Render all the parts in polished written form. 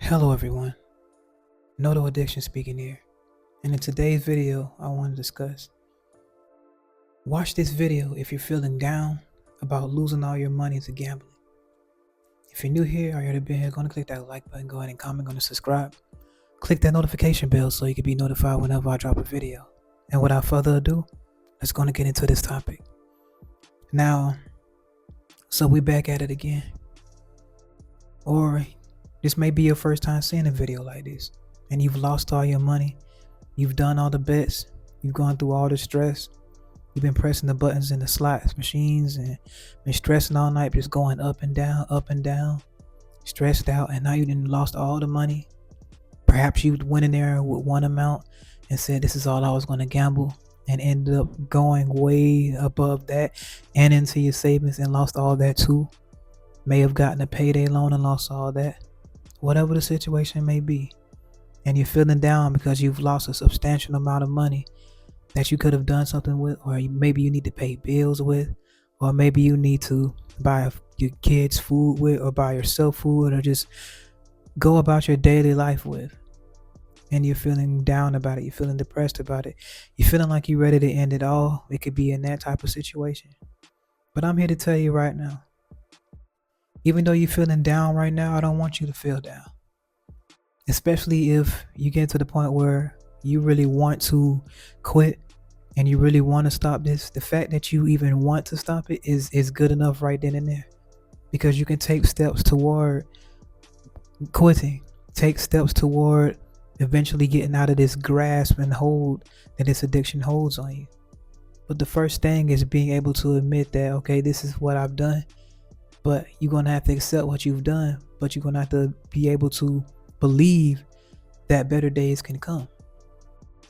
Hello everyone, Noto Addiction speaking here, and in today's video I want to discuss. Watch this video if you're feeling down about losing all your money to gambling. If you're new here or you're already been here, go ahead and click that like button, go ahead and comment, go ahead and subscribe. Click that notification bell so you can be notified whenever I drop a video. And without further ado, let's go and get into this topic. Now, so we back at it again. Or this may be your first time seeing a video like this, and you've lost all your money. You've done all the bets. You've gone through all the stress. You've been pressing the buttons in the slots machines and been stressing all night, just going up and down, stressed out, and now you done lost all the money. Perhaps you went in there with one amount and said, this is all I was going to gamble, and ended up going way above that and into your savings and lost all that too. May have gotten a payday loan and lost all that. Whatever the situation may be, and you're feeling down because you've lost a substantial amount of money that you could have done something with, or maybe you need to pay bills with, or maybe you need to buy your kids food with, or buy yourself food, or just go about your daily life with, and you're feeling down about it, you're feeling depressed about it, you're feeling like you're ready to end it all. It could be in that type of situation. But I'm here to tell you right now, even though you're feeling down right now, I don't want you to feel down. Especially if you get to the point where you really want to quit and you really want to stop this. The fact that you even want to stop it is good enough right then and there. Because you can take steps toward quitting. Take steps toward eventually getting out of this grasp and hold that this addiction holds on you. But the first thing is being able to admit that, okay, this is what I've done. But you're going to have to accept what you've done. But you're going to have to be able to believe that better days can come.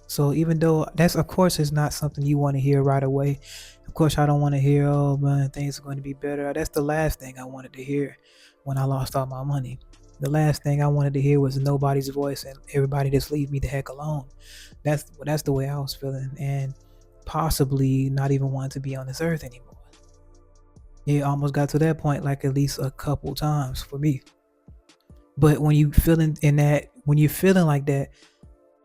So even though that's, of course, is not something you want to hear right away. Of course, I don't want to hear, oh man, things are going to be better. That's the last thing I wanted to hear when I lost all my money. The last thing I wanted to hear was nobody's voice and everybody just leave me the heck alone. That's the way I was feeling, and possibly not even wanting to be on this earth anymore. It almost got to that point like at least a couple times for me. But when you feeling when you're feeling like that,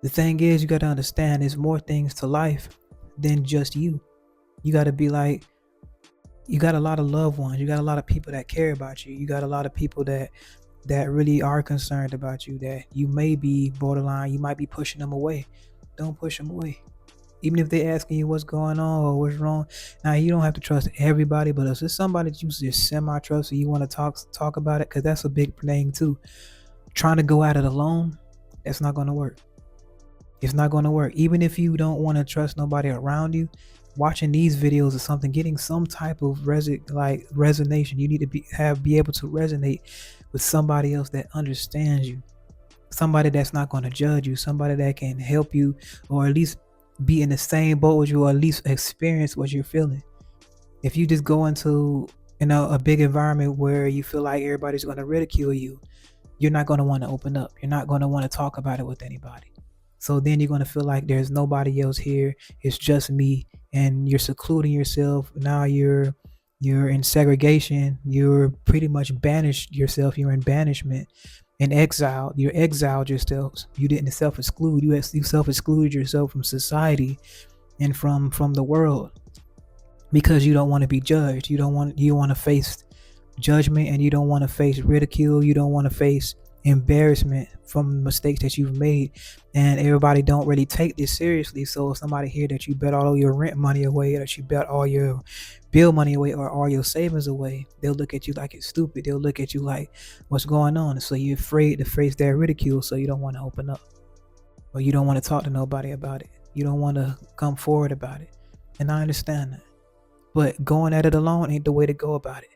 the thing is, you got to understand there's more things to life than just you. You got to be like, you got a lot of loved ones. You got a lot of people that care about you. You got a lot of people that really are concerned about you, that you may be borderline. You might be pushing them away. Don't push them away. Even if they're asking you what's going on or what's wrong. Now, you don't have to trust everybody, but if there's somebody that you just semi-trust and you want to talk about it, because that's a big thing too. Trying to go at it alone, that's not going to work. It's not going to work. Even if you don't want to trust nobody around you, watching these videos or something, getting some type of resonation. You need to be able to resonate with somebody else that understands you. Somebody that's not going to judge you. Somebody that can help you, or at least be in the same boat as you, or at least experience what you're feeling. If you just go into a big environment where you feel like everybody's going to ridicule you, you're not going to want to open up. You're not going to want to talk about it with anybody. So then you're going to feel like there's nobody else here. It's just me, and you're secluding yourself. Now you're in segregation. You're pretty much banished yourself. You're in banishment. In exile. You exiled yourself. You didn't self-exclude. You self-excluded yourself from society and from the world, because you don't want to be judged. You want to face judgment, and you don't want to face ridicule. You don't want to face embarrassment from mistakes that you've made. And everybody don't really take this seriously. So if somebody hear that you bet all your rent money away, or that you bet all your bill money away, or all your savings away, they'll look at you like it's stupid. They'll look at you like, what's going on? So you're afraid to face that ridicule, so you don't want to open up, or you don't want to talk to nobody about it. You don't want to come forward about it. And I understand that, but going at it alone ain't the way to go about it.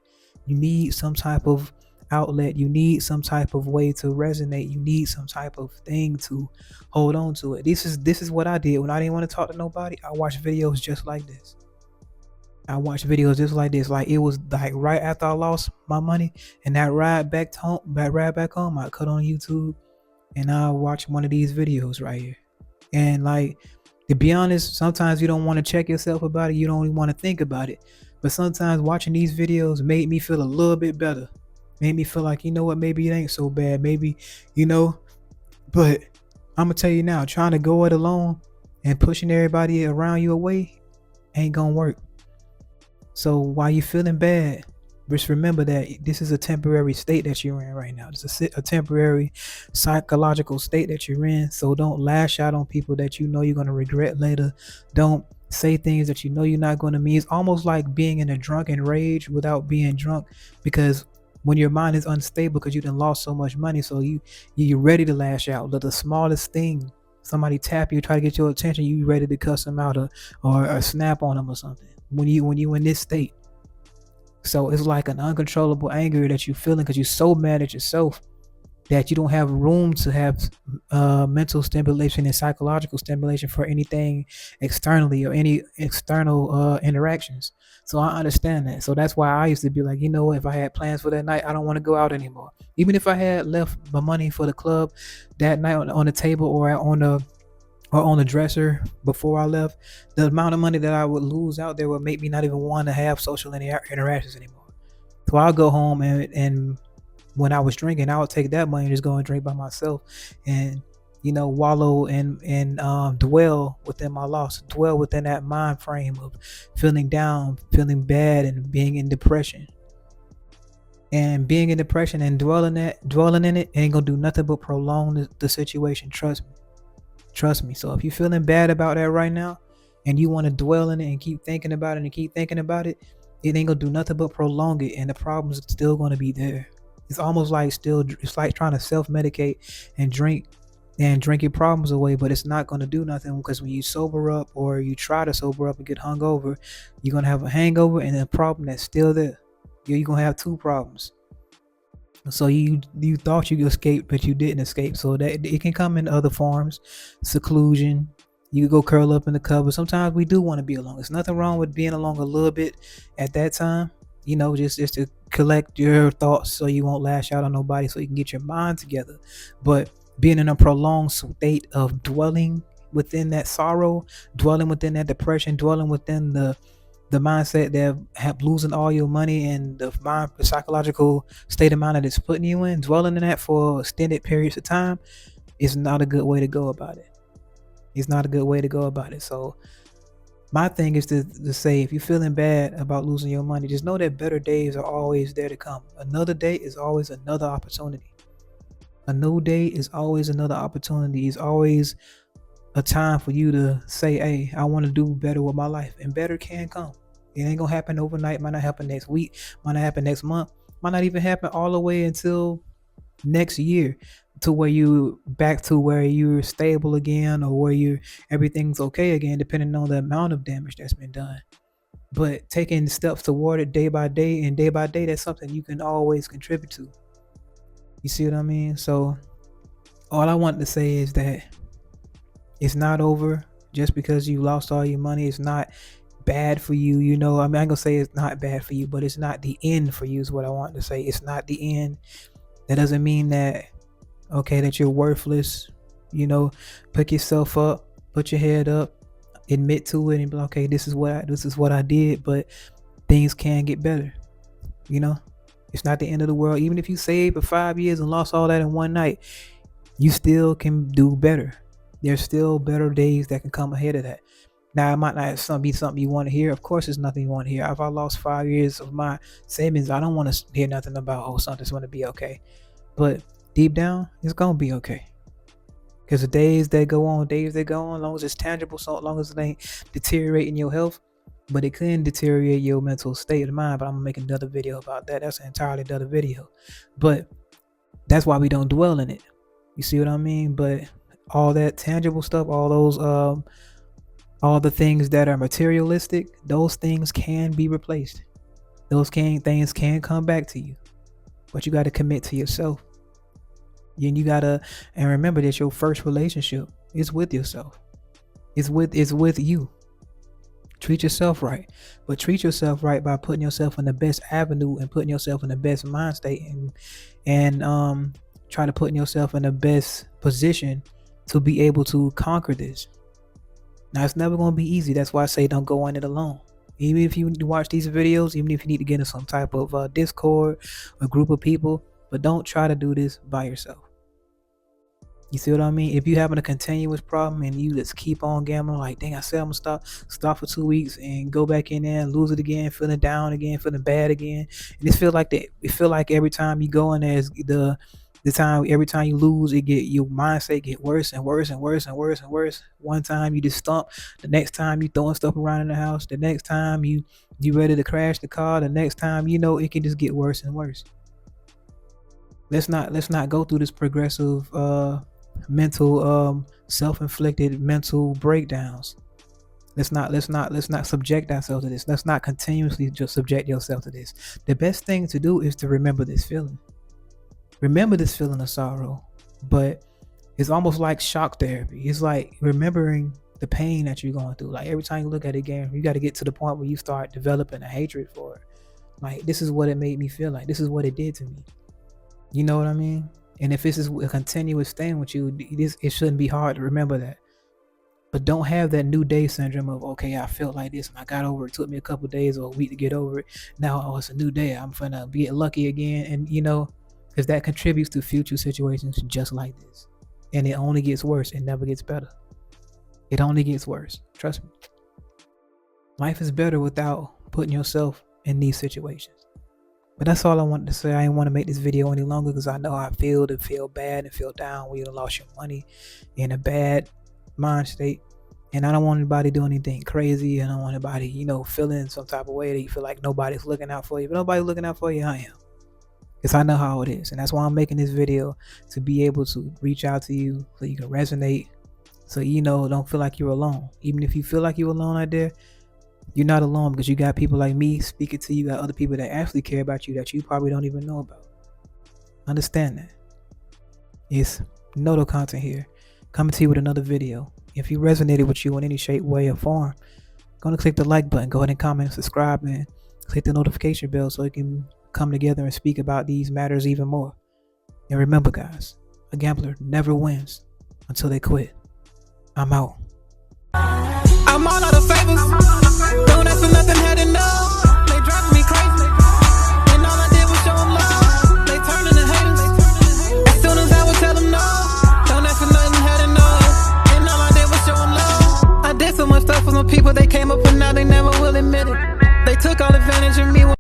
You need some type of outlet. You need some type of way to resonate. You need some type of thing to hold on to it. This is what I did when I didn't want to talk to nobody. I watched videos just like this. Like, it was like right after I lost my money, and that ride back home, I cut on YouTube and I watch one of these videos right here. And like, to be honest, sometimes you don't want to check yourself about it. You don't even want to think about it. But sometimes watching these videos made me feel a little bit better. Made me feel like, you know what, maybe it ain't so bad. Maybe, you know, but I'm gonna tell you now, trying to go it alone and pushing everybody around you away ain't gonna work. So while you're feeling bad, just remember that this is a temporary state that you're in right now. It's a temporary psychological state that you're in. So don't lash out on people that you know you're going to regret later. Don't say things that you know you're not going to mean. It's almost like being in a drunken rage without being drunk, because when your mind is unstable because you done lost so much money, so you're ready to lash out. The smallest thing, somebody tap you, try to get your attention, you ready to cuss them out or snap on them or something. When you in this state, so it's like an uncontrollable anger that you're feeling because you're so mad at yourself that you don't have room to have mental stimulation and psychological stimulation for anything externally or any external interactions. So I understand that. So that's why I used to be like, you know, if I had plans for that night, I don't want to go out anymore. Even if I had left my money for the club that night on the table or on the dresser before I left, the amount of money that I would lose out there would make me not even want to have social interactions anymore. So I'll go home and when I was drinking, I would take that money and just go and drink by myself, and wallow and dwell within my loss, dwell within that mind frame of feeling down, feeling bad, and being in depression. And being in depression and dwelling in it ain't gonna do nothing but prolong the situation. Trust me. So if you're feeling bad about that right now and you want to dwell in it and keep thinking about it and keep thinking about it, it ain't gonna do nothing but prolong it, and the problems are still gonna be there. It's almost like it's like trying to self-medicate and drink your problems away, but it's not gonna do nothing, because when you sober up or you try to sober up and get hungover, you're gonna have a hangover and a problem that's still there. You're gonna have two problems. So you thought you escaped, but you didn't escape. So that it can come in other forms, seclusion. You could go curl up in the cover. Sometimes we do want to be alone. There's nothing wrong with being alone a little bit at that time. Just to collect your thoughts so you won't lash out on nobody, so you can get your mind together. But being in a prolonged state of dwelling within that sorrow, dwelling within that depression, dwelling within the mindset that have losing all your money and the psychological state of mind that it's putting you in, dwelling in that for extended periods of time, is not a good way to go about it. It's not a good way to go about it. So my thing is to say, if you're feeling bad about losing your money, just know that better days are always there to come. Another day is always another opportunity. A new day is always another opportunity. It's always a time for you to say, hey, I want to do better with my life, and better can come. It ain't gonna happen overnight. Might not happen next week, might not happen next month, might not even happen all the way until next year, to where you back to where you're stable again, or where everything's okay again, depending on the amount of damage that's been done. But taking steps toward it day by day, and day by day, that's something you can always contribute to. You see what I mean? So all I want to say is that it's not over just because you lost all your money. It's not bad for you. I mean, I'm gonna say it's not bad for you, but it's not the end for you is what I want to say. It's not the end. That doesn't mean that that you're worthless. Pick yourself up, put your head up, admit to it, and be like, okay, this is what I did, but things can get better. It's not the end of the world. Even if you saved for 5 years and lost all that in one night, you still can do better. There's still better days that can come ahead of that. Now, it might not be something you want to hear. Of course, it's nothing you want to hear. If I lost 5 years of my savings, I don't want to hear nothing about, something's going to be okay. But deep down, it's going to be okay. Because the days that go on, as long as it's tangible, so long as it ain't deteriorating your health, but it can deteriorate your mental state of mind. But I'm going to make another video about that. That's an entirely other video. But that's why we don't dwell in it. You see what I mean? But all that tangible stuff, all those all the things that are materialistic, those things can be replaced. Things can come back to you, but you got to commit to yourself. And and remember that your first relationship is with yourself. It's with you. Treat yourself right, but treat yourself right by putting yourself in the best avenue and putting yourself in the best mind state, and try to put yourself in the best position to be able to conquer this. Now, it's never going to be easy. That's why I say don't go in it alone. Even if you watch these videos, even if you need to get in some type of Discord, a group of people, but don't try to do this by yourself. You see what I mean? If you having a continuous problem and you just keep on gambling, like, dang, I said I'm gonna stop for 2 weeks and go back in there and lose it again, feeling down again, feeling bad again, and it feel like every time you go in there, every time you lose, your mindset get worse and worse and worse and worse and worse. One time you just stump, the next time you throwing stuff around in the house, the next time you ready to crash the car, the next time it can just get worse and worse. Let's not go through this progressive mental self-inflicted mental breakdowns. Let's not subject ourselves to this. Let's not continuously just subject yourself to this. The best thing to do is to remember this feeling. Remember this feeling of sorrow, but it's almost like shock therapy. It's like remembering the pain that you're going through. Like every time you look at it again, you got to get to the point where you start developing a hatred for it. Like, this is what it made me feel like. This is what it did to me. You know what I mean? And if this is a continuous thing with you, it shouldn't be hard to remember that. But don't have that new day syndrome of, okay, I felt like this and I got over it. It took me a couple days or a week to get over it. Now, it's a new day. I'm finna get lucky again. And because that contributes to future situations just like this. And it only gets worse. It never gets better. It only gets worse. Trust me. Life is better without putting yourself in these situations. But that's all I wanted to say. I didn't want to make this video any longer because I know how I feel to feel bad and feel down when you lost your money in a bad mind state. And I don't want anybody doing anything crazy. I don't want anybody, feeling some type of way that you feel like nobody's looking out for you. But nobody's looking out for you, I am. Because I know how it is. And that's why I'm making this video, to be able to reach out to you so you can resonate. So don't feel like you're alone. Even if you feel like you're alone out there, you're not alone, because you got people like me speaking to you, got other people that actually care about you that you probably don't even know about. Understand that. It's Noto Content here, coming to you with another video. If you resonated with you in any shape, way, or form, go and click the like button, go ahead and comment, subscribe, and click the notification bell so you can come together and speak about these matters even more. And remember, guys, a gambler never wins until they quit. I'm out. I'm all out of favors. Don't ask for nothing, had enough. They driving me crazy. And all I did was show them love. They turning to haters. As soon as I would tell them no, don't ask for nothing, had enough. And all I did was show them love. I did so much stuff for some people, they came up and now they never will admit it. They took all advantage of me.